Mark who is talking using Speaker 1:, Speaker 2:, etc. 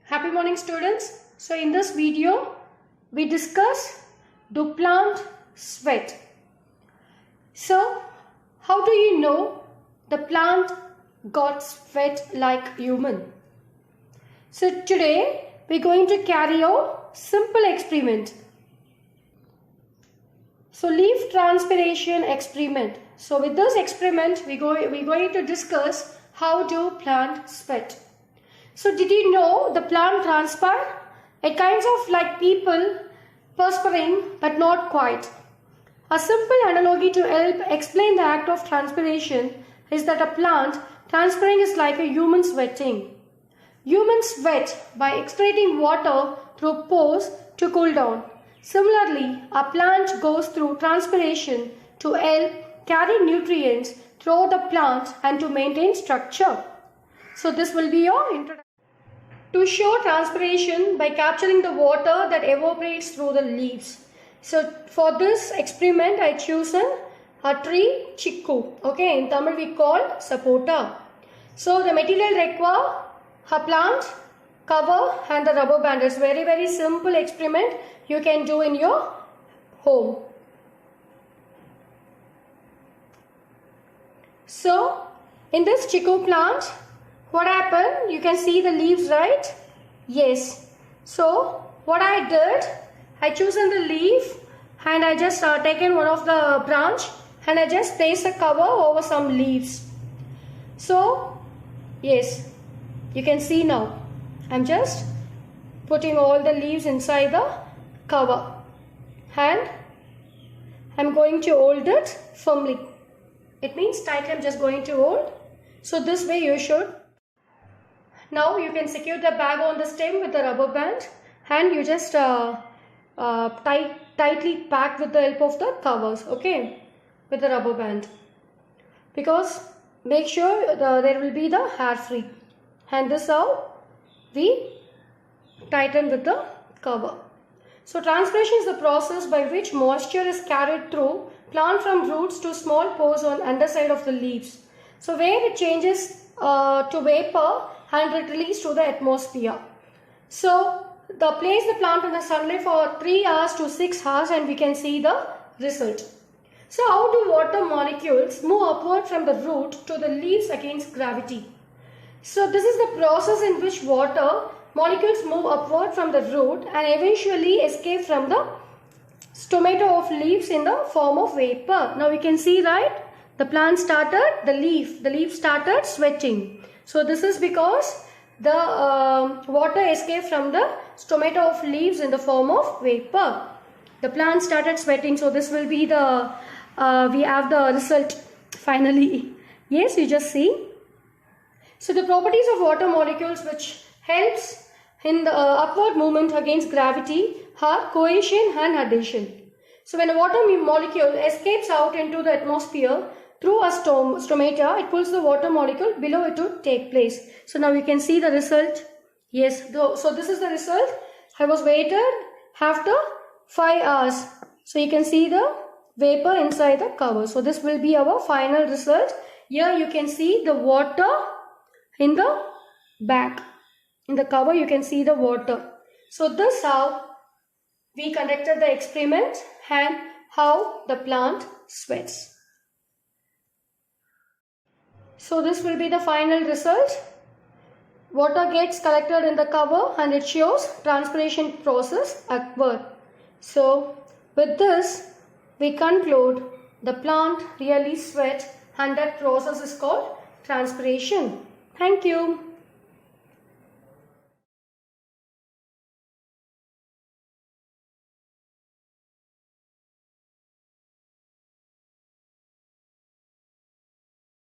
Speaker 1: Happy morning students. So in this video we discuss, do plant sweat? So how do you know the plant got sweat like human? So today we're going to carry out simple experiment. So leaf transpiration experiment. So with this experiment we're going to discuss how do plant sweat. So did you know the plant transpire? It kinds of like people perspiring but not quite. A simple analogy to help explain the act of transpiration is that a plant transpiring is like a human sweating. Humans sweat by excreting water through pores to cool down. Similarly, a plant goes through transpiration to help carry nutrients through the plant and to maintain structure. So this will be your introduction. To show transpiration by capturing the water that evaporates through the leaves. So for this experiment I chosen a tree chiku. Okay, in Tamil we call sapota. So the material require a plant, cover and the rubber band. It's very simple experiment you can do in your home. So in this chiku plant, what happened? You can see the leaves, right? Yes. So what I did, I chosen the leaf and I just taken one of the branch and I just placed a cover over some leaves. So yes, you can see now. I'm just putting all the leaves inside the cover and I'm going to hold it firmly. It means tightly I'm just going to hold. So this way you should. Now you can secure the bag on the stem with the rubber band and you just tightly pack with the help of the covers, okay, with the rubber band, because make sure there will be the hair free, and this how we tighten with the cover. So transpiration is the process by which moisture is carried through plant from roots to small pores on underside of the leaves. So where it changes to vapor and it released to the atmosphere. So place the plant in the sunlight for 3 hours to 6 hours and we can see the result. So how do water molecules move upward from the root to the leaves against gravity? So this is the process in which water molecules move upward from the root and eventually escape from the stomata of leaves in the form of vapor. Now we can see, right? The plant started, the leaf started sweating. So this is because the water escaped from the stomata of leaves in the form of vapor. The plant started sweating. So this will be the, we have the result finally. Yes, you just see. So the properties of water molecules which helps in the upward movement against gravity are cohesion and adhesion. So when a water molecule escapes out into the atmosphere through a stomata, it pulls the water molecule below it to take place. So now you can see the result. Yes, so this is the result. I was waited after 5 hours. So you can see the vapor inside the cover. So this will be our final result. Here you can see the water in the back. In the cover you can see the water. So this how we conducted the experiment and how the plant sweats. So this will be the final result. Water gets collected in the cover and it shows transpiration process upward. So with this we conclude the plant really sweat and that process is called transpiration. Thank you.